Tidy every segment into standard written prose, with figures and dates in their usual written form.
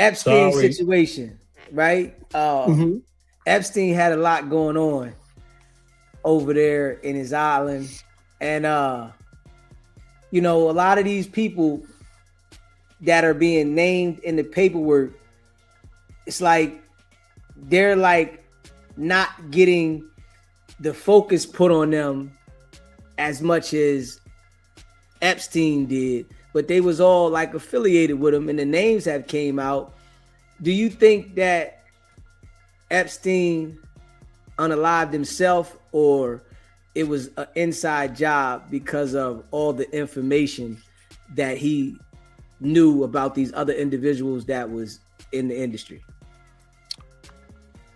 Epstein Sorry. situation, right? Mm-hmm. Epstein had a lot going on over there in his island, and a lot of these people that are being named in the paperwork, it's like they're like not getting the focus put on them as much as Epstein did, but they was all like affiliated with him and the names have came out. Do you think that Epstein unalived himself, or it was an inside job because of all the information that he knew about these other individuals that was in the industry?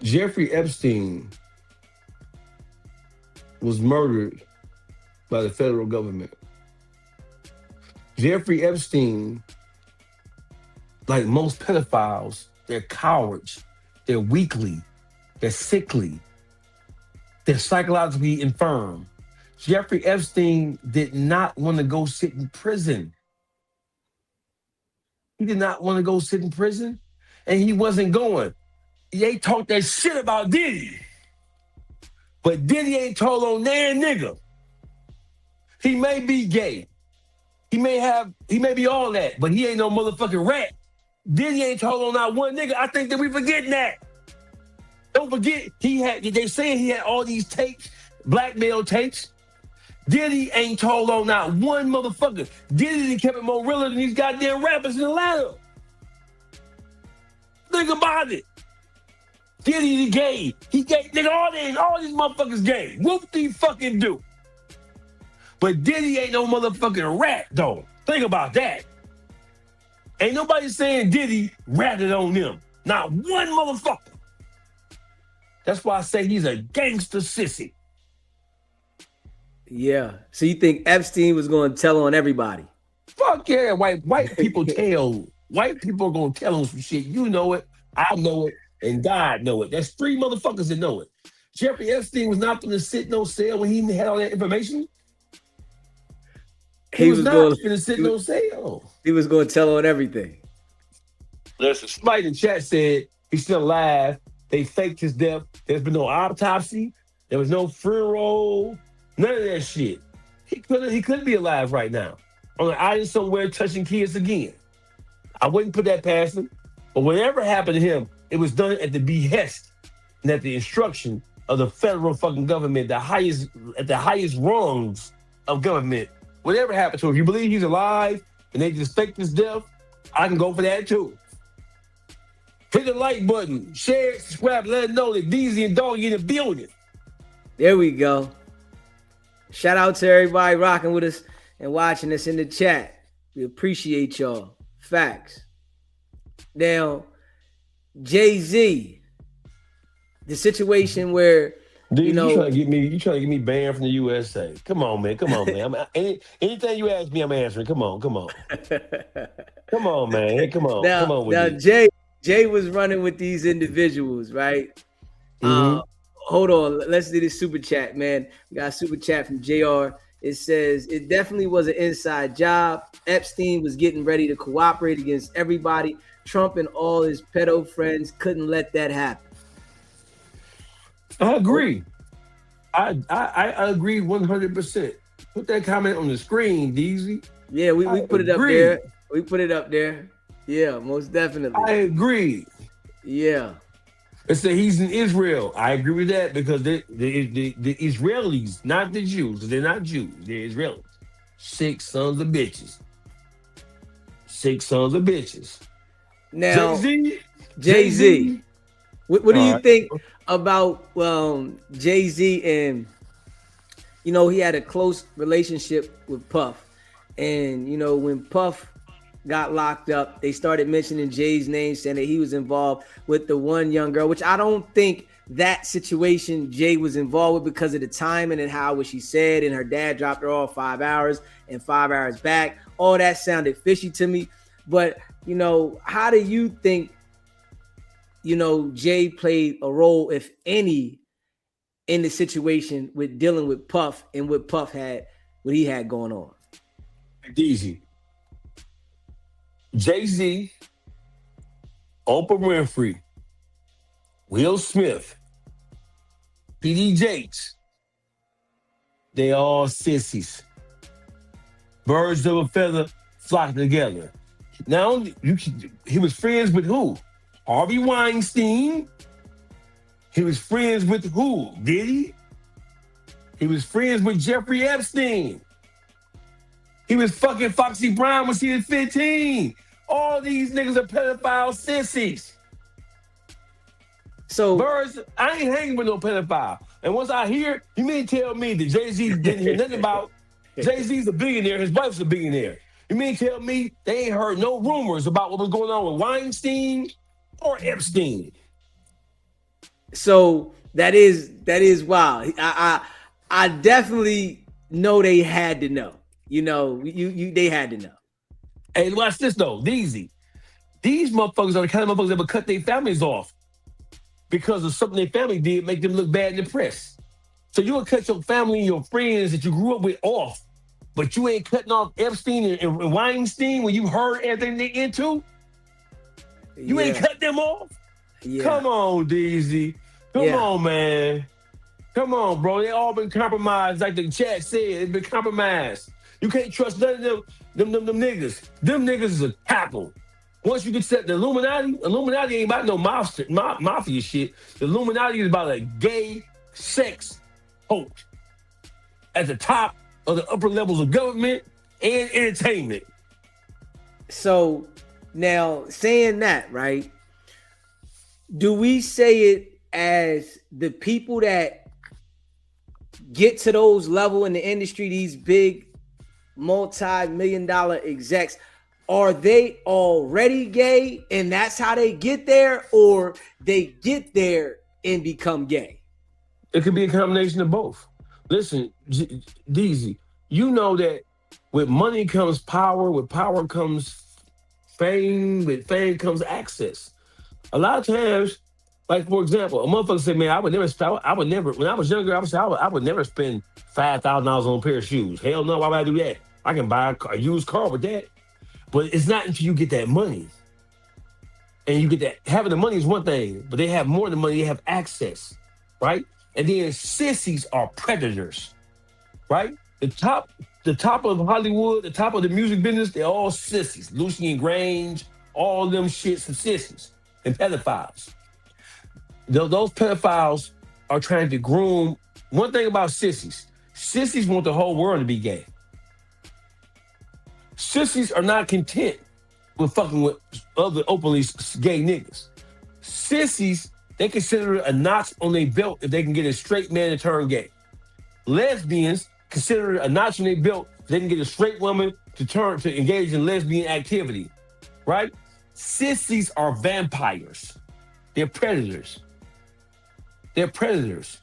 Jeffrey Epstein was murdered by the federal government. Jeffrey Epstein, like most pedophiles, they're cowards, they're weakly, they're sickly, they're psychologically infirm. Jeffrey Epstein did not want to go sit in prison. He did not want to go sit in prison, and he wasn't going. They talked that shit about Diddy, but Diddy ain't told on nan nigga. He may be gay. He may be all that, but he ain't no motherfucking rat. Diddy ain't told on not one nigga. I think that we forgetting that. Don't forget, they saying he had all these tapes, blackmail tapes. Diddy ain't told on not one motherfucker. Diddy kept it more realer than these goddamn rappers in Atlanta. Think about it. Diddy gay. He gay. Nigga, all these motherfuckers gay. Whoop the fucking do. But Diddy ain't no motherfucking rat, though. Think about that. Ain't nobody saying Diddy ratted on them. Not one motherfucker. That's why I say he's a gangster sissy. Yeah. So you think Epstein was going to tell on everybody? Fuck yeah, white people tell. White people are going to tell on some shit. You know it, I know it, and God know it. That's three motherfuckers that know it. Jeffrey Epstein was not going to sit no cell when he had all that information. He was not going to sit no cell. He was going to tell on everything. Listen, somebody in the chat said he's still alive. They faked his death. There's been no autopsy. There was no funeral. None of that shit. He could be alive right now on an island somewhere touching kids again. I wouldn't put that past him. But whatever happened to him, it was done at the behest and at the instruction of the federal fucking government, at the highest rungs of government. Whatever happened to him, if you believe he's alive and they just faked his death, I can go for that too. Hit the like button, share it, subscribe, let them know that Deezy and Dawg in the building. There we go. Shout out to everybody rocking with us and watching us in the chat. We appreciate y'all. Facts. Now, Jay-Z, the situation where Dude, you trying to get me banned from the USA. Come on, man. Anything you ask me, I'm answering. Come on. Come on, man. Come on. Now, Come on with Jay was running with these individuals, right? Mm-hmm. Hold on. Let's do this super chat, man. We got a super chat from JR. It says, it definitely was an inside job. Epstein was getting ready to cooperate against everybody. Trump and all his pedo friends couldn't let that happen. I agree. I agree 100%. Put that comment on the screen, Deezy. Yeah, we put it up there. We put it up there. Yeah, most definitely. I agree. Yeah. It said he's in Israel. I agree with that because the Israelis, not the Jews, they're not Jews, they're Israelis. Sick sons of bitches. Now, Jay-Z. What do you think about Jay-Z and, he had a close relationship with Puff. And, when Puff got locked up, they started mentioning Jay's name, saying that he was involved with the one young girl, which I don't think that situation Jay was involved with because of the timing and how what she said, and her dad dropped her off 5 hours and 5 hours back. All that sounded fishy to me. But, how do you think, Jay played a role, if any, in the situation with dealing with Puff and what he had going on? Deezy. Jay-Z Oprah Winfrey, Will Smith, P.D. Jakes, they all sissies. Birds of a feather flock together. Now, he was friends with who? Harvey Weinstein. He was friends with who? Diddy. He was friends with Jeffrey Epstein. He was fucking Foxy Brown when she was 15. All these niggas are pedophile sissies. So Birds, I ain't hanging with no pedophile. And once I hear, you mean tell me that Jay-Z didn't hear nothing about Jay-Z's a billionaire, his wife's a billionaire. You mean tell me they ain't heard no rumors about what was going on with Weinstein or Epstein? so that is wild. I definitely know they had to know. You know, they had to know. Hey, watch this though, Deezy. These motherfuckers are the kind of motherfuckers that would cut their families off because of something their family did make them look bad in the press. So you would cut your family and your friends that you grew up with off, but you ain't cutting off Epstein and Weinstein when you heard everything they into? You ain't cut them off? Yeah. Come on, Deezy. Come on, man. Come on, bro. They all been compromised, like the chat said. It's been compromised. You can't trust none of them niggas. Them niggas is a tackle. Once you get set, the Illuminati ain't about no mafia shit. The Illuminati is about a gay sex cult at the top of the upper levels of government and entertainment. So now saying that, right? Do we say it as the people that get to those level in the industry, these big multi-million-dollar execs, are they already gay and that's how they get there, or they get there and become gay? It could be a combination of both. Listen, Deezy, you know that with money comes power, with power comes fame, with fame comes access. A lot of times, like for example, a motherfucker said, man, I would never, when I was younger, I would never spend $5,000 on a pair of shoes. Hell no, why would I do that? I can buy a used car with that. But it's not until you get that money. And you get that, having the money is one thing, but they have more than money, they have access, right? And then sissies are predators, right? The top of Hollywood, the top of the music business, they're all sissies. Lucian Grange, all them shits are sissies and pedophiles. Those pedophiles are trying to groom. One thing about sissies want the whole world to be gay. Sissies are not content with fucking with other openly gay niggas. Sissies, they consider it a notch on their belt if they can get a straight man to turn gay. Lesbians consider it a notch on their belt if they can get a straight woman to engage in lesbian activity, right? Sissies are vampires. They're predators. They're predators.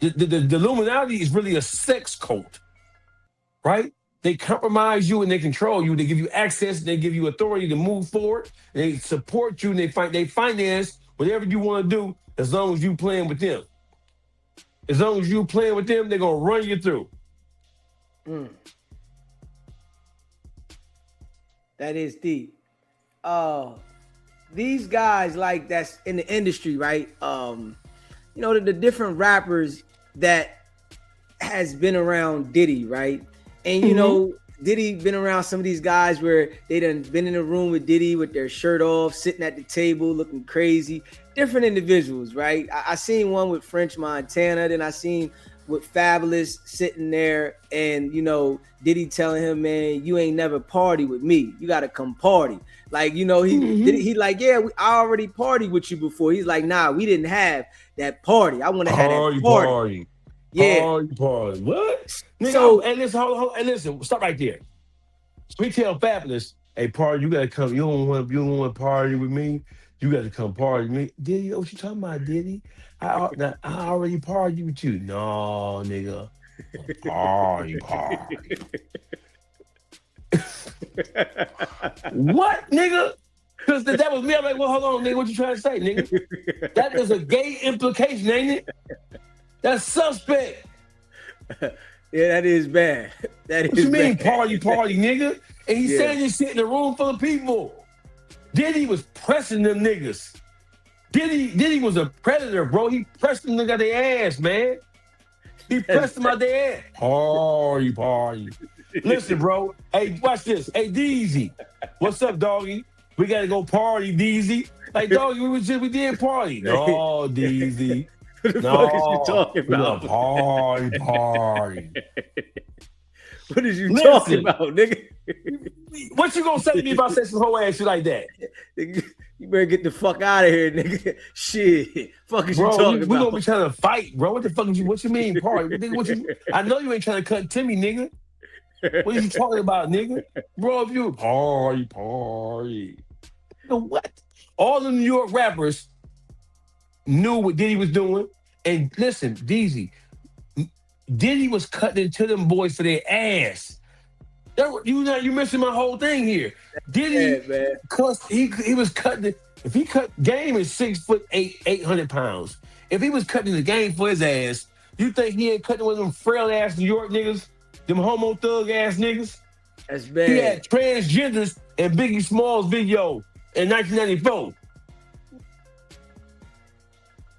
The Illuminati is really a sex cult, right? They compromise you and they control you. They give you access. They give you authority to move forward. They support you and they finance whatever you want to do as long as you playing with them. As long as you playing with them, they're going to run you through. That is deep. These guys like that's in the industry, right? You know, the different rappers that has been around Diddy, right? And you know, Diddy been around some of these guys where they done been in a room with Diddy with their shirt off, sitting at the table, looking crazy. Different individuals, right? I seen one with French Montana, then I seen with Fabulous sitting there, and you know, Diddy telling him, man, you ain't never party with me. You gotta come party. Like, you know, he like, yeah, I already partied with you before. He's like, nah, we didn't have that party. I want to have that party. Yeah. Party. What? Nigga, So, and listen, stop right there. We tell Fabulous, hey, party, you gotta come. You don't want to party with me. You got to come party with me. Diddy, what you talking about, Diddy? I already partied with you. No, nigga. Party. What, nigga? Because that was me. I'm like, well, hold on, nigga. What you trying to say, nigga? That is a gay implication, ain't it? That's suspect. Yeah, that is bad. That what is you mean, bad. party, nigga? And he's saying this shit in a room full of people. Diddy was pressing them niggas. Diddy was a predator, bro. He pressed them niggas out their ass, man. He That's pressed them out their ass. Party. Listen, bro. Hey, watch this. Hey, Deezy. What's up, doggy? We gotta go party, Deezy. Like, doggy, we did party. No, Deezy. what the fuck is you No. talking We gonna about? party. What is you talking Listen, about, nigga? what you gonna say to me if I say some whole ass shit like that? Nigga, you better get the fuck out of here, nigga. Shit. Fuck is you Bro, talking we gonna be about? trying to fight, bro. What the fuck is what you mean, party? Nigga, I know you ain't trying to cut Timmy, nigga. What are you talking about, nigga? Bro, if you party. You know what? All the New York rappers knew what Diddy was doing. And listen, Deezy, Diddy was cutting into them boys for their ass. You missing my whole thing here. Yeah, Diddy, man. cause he was cutting. If he cut Game is 6'8", 800 pounds. If he was cutting the Game for his ass, you think he ain't cutting with them frail ass New York niggas, them homo thug ass niggas? That's He bad. had transgenders in Biggie Smalls' video in 1994.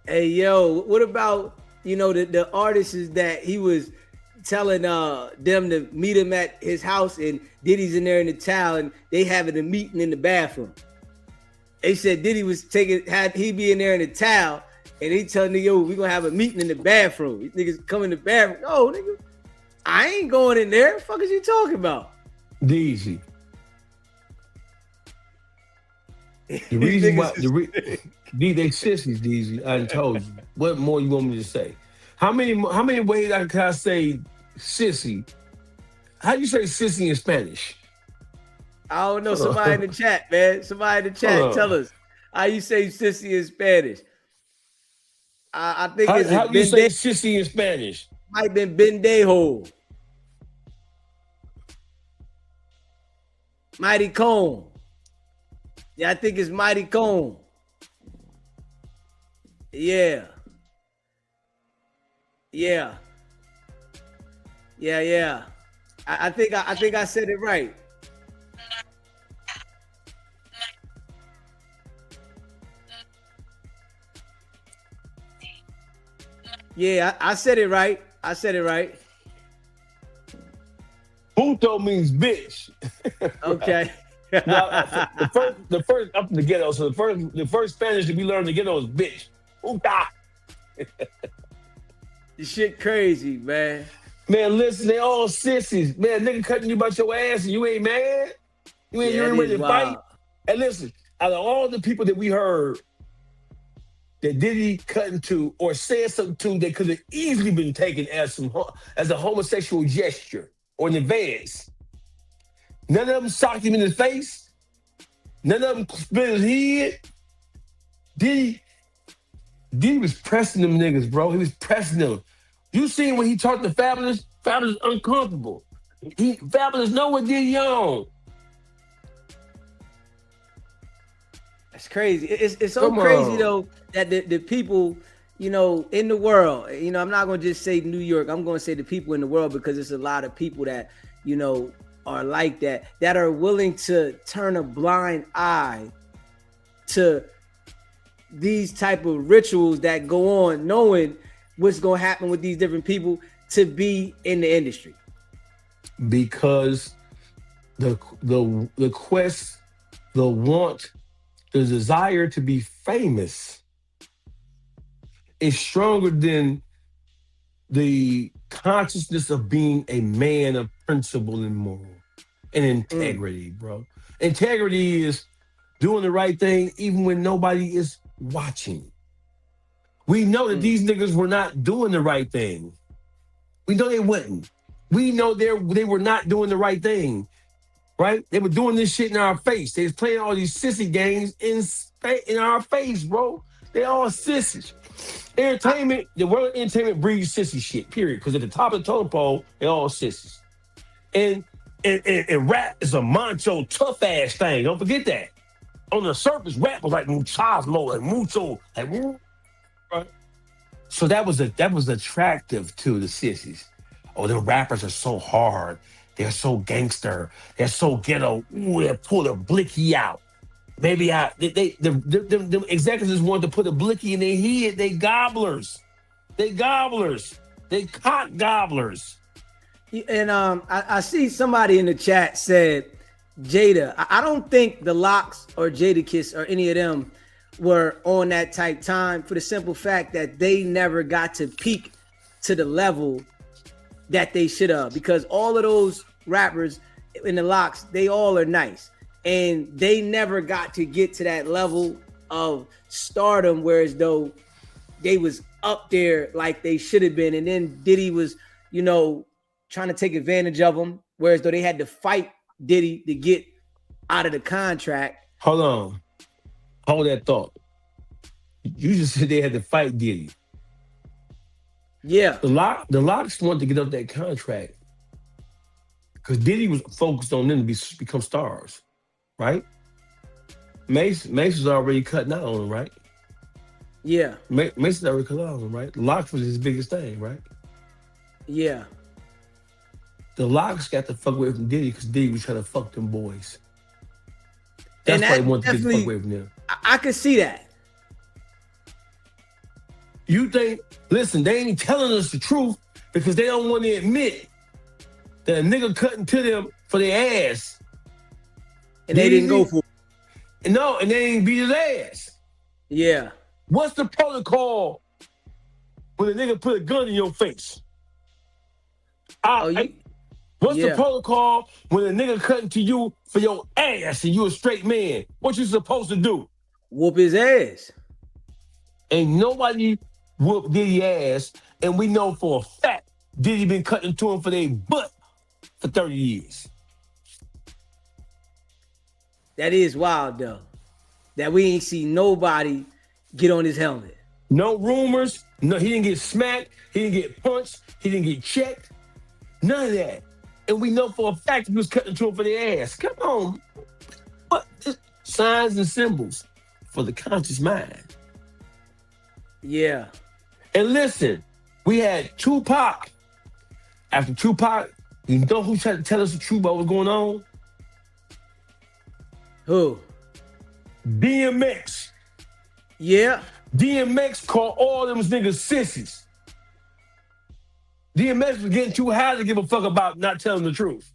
Hey, yo, what about, the artists is that he was telling them to meet him at his house and Diddy's in there in the towel and they having a meeting in the bathroom. They said Diddy was had he be in there in the towel and he telling me, yo, we gonna have a meeting in the bathroom. These niggas come in the bathroom. Oh, nigga, I ain't going in there. What the fuck is you talking about? Deezy. The These reason why niggas they sissies, Deezy, I done told you. What more you want me to say? How many ways can I say sissy? How you say sissy in Spanish? I don't know. Hold Somebody in the on. chat, man. Somebody in the Hold chat, tell on. us how you say sissy in Spanish. I think How, it's how it you say Bende, sissy in Spanish? might been Bendejo, Mighty Cone. Yeah, I think it's Mighty Cone. Yeah, yeah, yeah. I think I said it right. Yeah, I said it right. I said it right. Puto means bitch. Okay. No, the first up in the ghetto. So the first Spanish that we learned in the ghetto is bitch. Puta. This shit crazy, man. Man, listen, they all sissies. Man, nigga cutting you about your ass and you ain't mad. You Yeah, it ain't is ready to fight. wild. And listen, out of all the people that we heard that Diddy cut into or said something to that could have easily been taken as a homosexual gesture or an advance, none of them socked him in the face. None of them split his head. Diddy, Diddy was pressing them niggas, bro. He was pressing them. You seen when he talked to Fabulous? Fabulous uncomfortable. Fabulous know what Diddy on. That's crazy. It's so Come crazy on. though that the people, in the world, I'm not gonna just say New York. I'm gonna say the people in the world because it's a lot of people that, are like that are willing to turn a blind eye to these type of rituals that go on, knowing what's gonna happen with these different people to be in the industry. Because the quest, the want, the desire to be famous is stronger than the consciousness of being a man of principle and moral and Mm, integrity, bro. Integrity is doing the right thing even when nobody is watching. We know that mm, these niggas were not doing the right thing. We know they wouldn't. We know they were not doing the right thing, right? They were doing this shit in our face. They was playing all these sissy games in our face, bro. They all sissies. I, Entertainment, the world of entertainment breeds sissy shit, period. Because at the top of the totem pole, they all sissies. And, and rap is a macho, tough ass thing. Don't forget that. On the surface, rap was like muchasmo, like mucho, like right? So that was attractive to the sissies. Oh, the rappers are so hard. They're so gangster. They're so ghetto. Ooh, they pull a blicky out. Maybe the executives want to put a blicky in their head. They gobblers. They gobblers. They cock gobblers. And I see somebody in the chat said Jada. I don't think the Locks or Jadakiss or any of them were on that type time for the simple fact that they never got to peak to the level that they should have, because all of those rappers in the Locks, they all are nice, and they never got to get to that level of stardom, whereas though they was up there like they should have been. And then Diddy was, trying to take advantage of them, whereas though they had to fight Diddy to get out of the contract. Hold on. Hold that thought. You just said they had to fight Diddy. Yeah. The Locks wanted to get up that contract because Diddy was focused on them to become stars, right? Mace was already cutting out on him, right? Yeah. Mace was already cutting out on him, right? Locks was his biggest thing, right? Yeah. The Locks got the fuck away from Diddy because Diddy was trying to fuck them boys. That's why he wanted to get the fuck away from them. I could see that. You think, listen, they ain't telling us the truth because they don't want to admit that a nigga cutting to them for their ass. And they didn't go for it. No, and they ain't beat his ass. Yeah. What's the protocol when a nigga put a gun in your face? What's the protocol when a nigga cutting to you for your ass and you a straight man? What you supposed to do? Whoop his ass. Ain't nobody whoop Diddy ass, and we know for a fact Diddy been cutting to him for their butt for 30 years. That is wild, though. That we ain't see nobody get on his helmet. No rumors. No, he didn't get smacked. He didn't get punched. He didn't get checked. None of that. And we know for a fact he was cutting to him for their ass. Come on. What? Signs and symbols for the conscious mind. Yeah. And listen, we had Tupac. After Tupac, you know who tried to tell us the truth about what's going on? Who? DMX. Yeah. DMX called all them niggas sissies. DMX was getting too high to give a fuck about not telling the truth.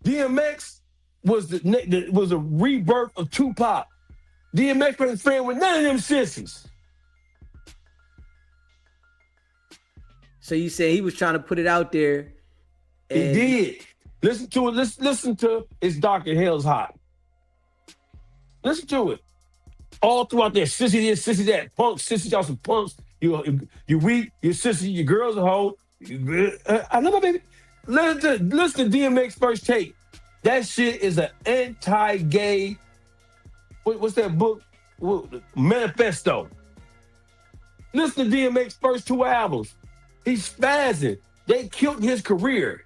DMX was a rebirth of Tupac. DMX wasn't friend with none of them sissies. So you say he was trying to put it out there. He did. Listen to it. Listen to It's Dark and Hell's Hot. Listen to it. All throughout there, sissy this, sissy that, punk, sissy, y'all some punks. You weak, you sissy, your girl's a hoe. I love my baby. Listen to DMX first take. That shit is an anti-gay. What's that book? Manifesto. Listen to DMX first 2 albums. He's spazzing. They killed his career.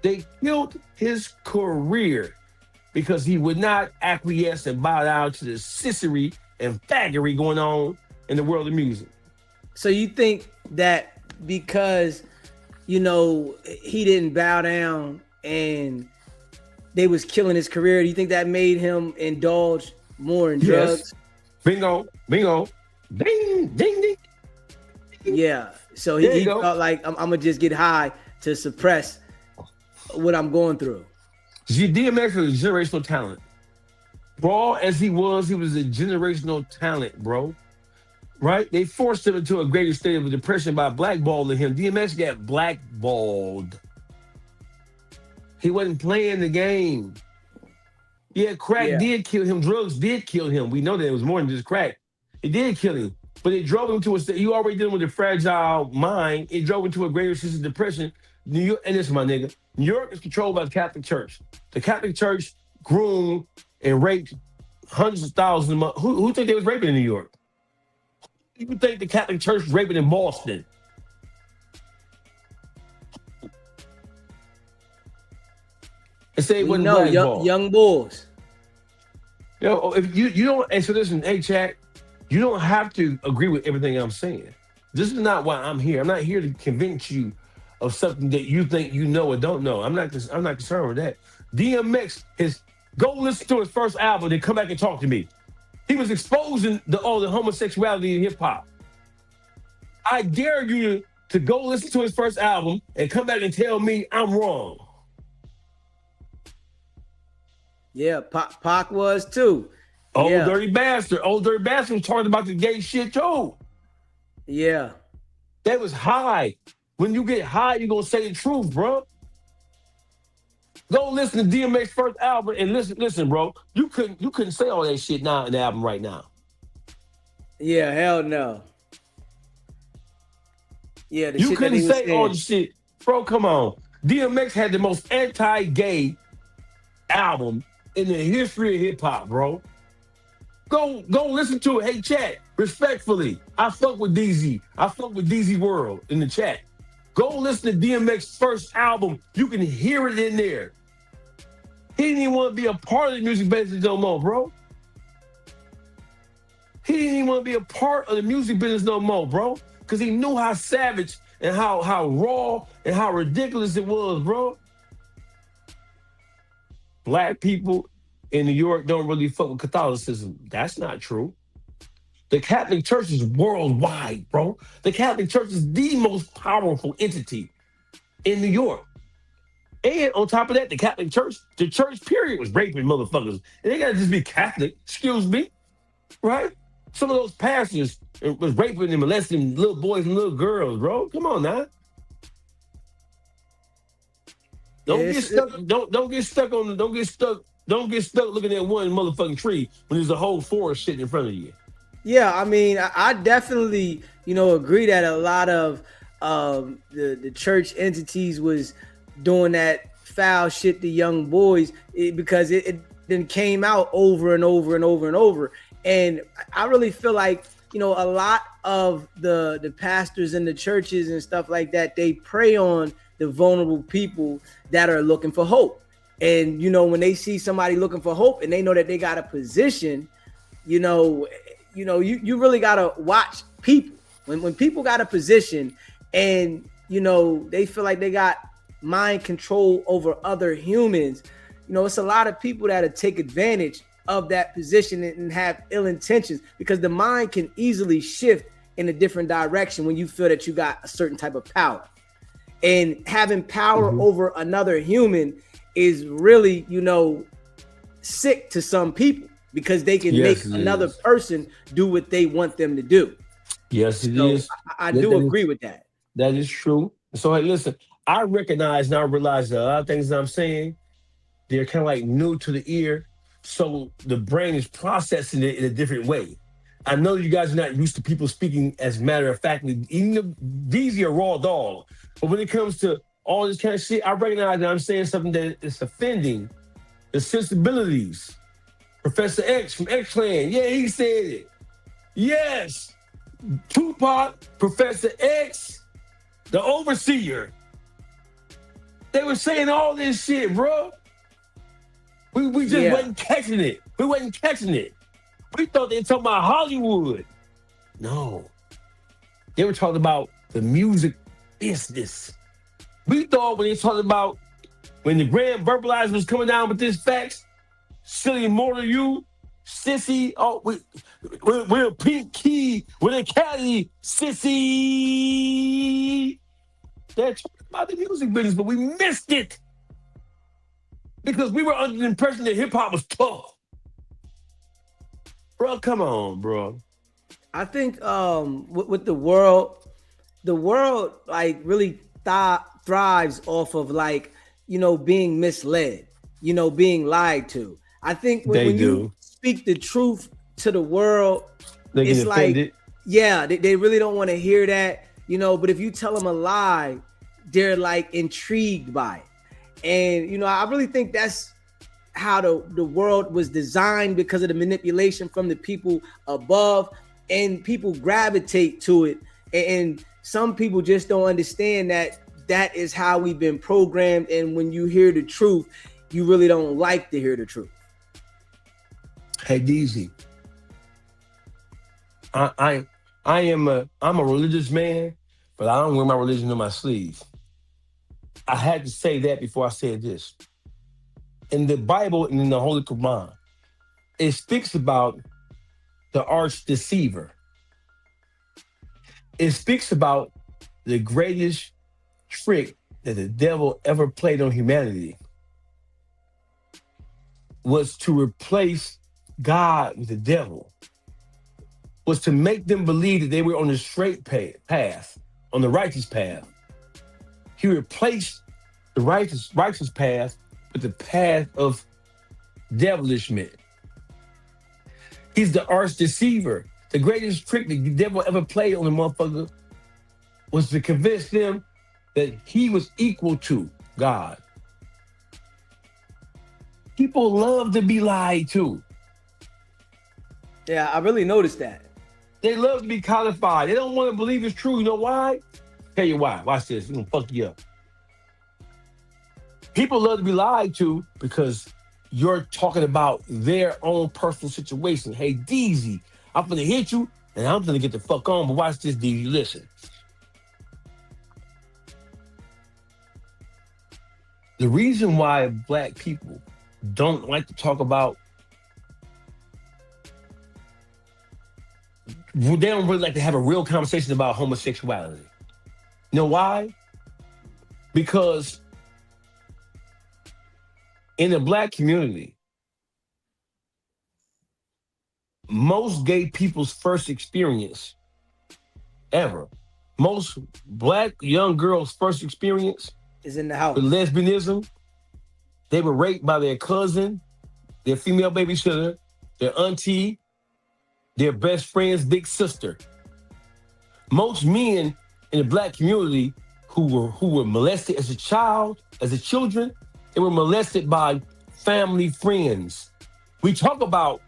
They killed his career because he would not acquiesce and bow down to the sissery and faggery going on in the world of music. So you think that because, he didn't bow down and they was killing his career, do you think that made him indulge more in drugs? Bingo. Ding, ding, ding. Yeah. So he felt like I'm gonna just get high to suppress what I'm going through. DMX was a generational talent. Raw as he was a generational talent, bro. Right? They forced him into a greater state of depression by blackballing him. DMX got blackballed. He wasn't playing the game. Yeah, crack did kill him. Drugs did kill him. We know that it was more than just crack. It did kill him. But it drove him to a state. You already dealing with a fragile mind. It drove him to a greater sense of depression. New York, and this is my nigga. New York is controlled by the Catholic Church. The Catholic Church groomed and raped hundreds of thousands of who think they was raping in New York? You think the Catholic Church was raping in Boston? And say it wasn't blackball. Young boys. If you don't, and so listen, hey chat, you don't have to agree with everything I'm saying. This is not why I'm here. I'm not here to convince you of something that you think you know or don't know. I'm not concerned with that. DMX, his Go listen to his first album, then come back and talk to me. He was exposing all the homosexuality in hip hop. I dare you to go listen to his first album and come back and tell me I'm wrong. Yeah, Pac was too. Old Yeah, Dirty Bastard. Old Dirty Bastard was talking about the gay shit too. yeah, That was high. When you get high, you're gonna say the truth, bro. Go listen to DMX's first album and listen, bro. You couldn't say all that shit now in the album right now. yeah. Hell no. Yeah, the You shit that couldn't he was say all the saying. shit, bro. Come on. DMX had the most anti-gay album in the history of hip hop, bro. Go listen to it. Hey, chat, respectfully, I fuck with Deezy. I fuck with Deezy World in the chat. Go listen to DMX's first album. You can hear it in there. He didn't even want to be a part of the music business no more, bro. He didn't even want to be a part of the music business no more, bro. Because he knew how savage and how raw and how ridiculous it was, bro. Black people in New York don't really fuck with Catholicism. That's not true. The Catholic Church is worldwide, bro. The Catholic Church is the most powerful entity in New York. And on top of that, the Catholic Church, the church period was raping motherfuckers. And they gotta just be Catholic, excuse me, right? Some of those pastors was raping and molesting little boys and little girls, bro. Come on now. Don't get It's, stuck. Don't get stuck on. Don't get stuck. Don't get stuck looking at one motherfucking tree when there's a whole forest sitting in front of you. yeah, I mean, I definitely, agree that a lot of the church entities was doing that foul shit to young boys because it then came out over and over and over and over. And I really feel like, a lot of the pastors in the churches and stuff like that, they prey on the vulnerable people that are looking for hope. And, when they see somebody looking for hope and they know that they got a position, you really got to watch people. When people got a position and, they feel like they got mind control over other humans, it's a lot of people that'll take advantage of that position and have ill intentions because the mind can easily shift in a different direction when you feel that you got a certain type of power. And having power over another human is really, sick to some people because they can make another person do what they want them to do. Yes, it So is. I do agree with that. That is true. So, hey, listen, I recognize and I realize that a lot of things that I'm saying, they're kind of like new to the ear. So the brain is processing it in a different way. I know you guys are not used to people speaking as matter of fact. Even these are raw dog. But when it comes to all this kind of shit, I recognize that I'm saying something that is offending the sensibilities. Professor X from X Clan, yeah, he said it. Yes, Tupac, Professor X, the overseer. They were saying all this shit, bro. We just wasn't catching it. We wasn't catching it. We thought they were talking about Hollywood. No. They were talking about the music business. We thought when they talking about when the grand verbalizer was coming down with this facts, silly immortal you, sissy, we're a pink key with a caddy, sissy. They're talking about the music business, but we missed it. Because we were under the impression that hip hop was tough. Bro, come on, bro. I think with the world like really thrives off of like, being misled, being lied to. I think when you speak the truth to the world, they it's like, offended. Yeah, they really don't want to hear that, but if you tell them a lie, they're like intrigued by it. And, I really think that's how the world was designed because of the manipulation from the people above, and people gravitate to it. And some people just don't understand that is how we've been programmed. And when you hear the truth, you really don't like to hear the truth. Hey, Deezy, I'm a religious man, but I don't wear my religion on my sleeve. I had to say that before I said this. in the Bible and in the Holy Quran, it speaks about the arch deceiver. It speaks about the greatest trick that the devil ever played on humanity was to replace God with the devil, was to make them believe that they were on the straight path, on the righteous path. He replaced the righteous path with the path of devilishment. He's the arch deceiver. The greatest trick the devil ever played on the motherfucker was to convince them that he was equal to God. People love to be lied to. Yeah, I really noticed that. They love to be codified. They don't want to believe it's true. You know why? Tell you why. Watch this. It's gonna fuck you up. People love to be lied to because you're talking about their own personal situation. Hey, Deezy, I'm gonna hit you and I'm gonna get the fuck on. But watch this, Deezy. Listen. The reason why black people don't like to talk about, they don't really like to have a real conversation about homosexuality. You know why? Because in the black community, most gay people's first experience ever, most black young girls' first experience Is in the house. with lesbianism, they were raped by their cousin, their female babysitter, their auntie, their best friend's big sister. Most men in the black community who were molested as a child, as a children, they were molested by family friends. We talk about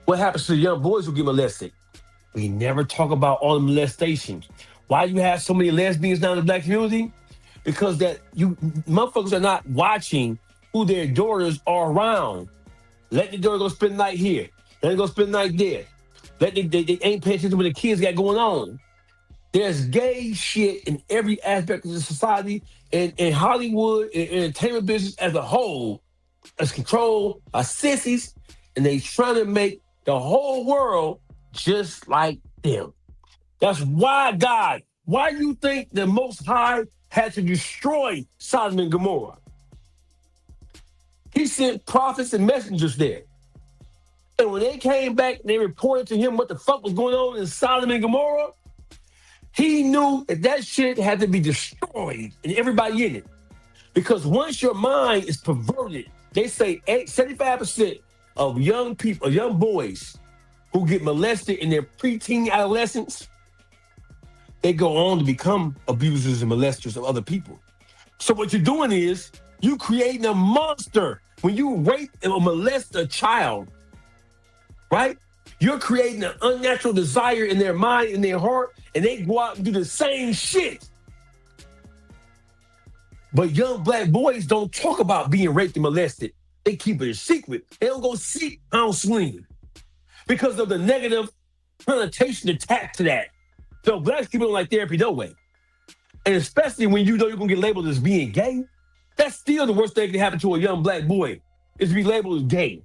what happens to the young boys who get molested. We never talk about all the molestations. Why do you have so many lesbians now in the black community? Because that you motherfuckers are not watching who their daughters are around. Let the daughter go spend the night here. Let them go spend the night there. They ain't paying attention to what the kids got going on. There's gay shit in every aspect of the society, and in Hollywood and entertainment business as a whole is controlled by sissies, and they trying to make the whole world just like them. That's why God, why you think the Most High had to destroy Sodom and Gomorrah? He sent prophets and messengers there. And when they came back and they reported to him what the fuck was going on in Sodom and Gomorrah, he knew that shit had to be destroyed and everybody in it. Because once your mind is perverted, they say 75% of young people, young boys who get molested in their preteen adolescence, they go on to become abusers and molesters of other people. So what you're doing is you creating a monster. When you rape or molest a child, right? You're creating an unnatural desire in their mind, in their heart, and they go out and do the same shit. But young black boys don't talk about being raped and molested. They keep it a secret. They don't go seek counseling because of the negative connotation attached to that. So black people don't like therapy no way. And especially when you know you're gonna get labeled as being gay, that's still the worst thing that can happen to a young black boy is to be labeled as gay.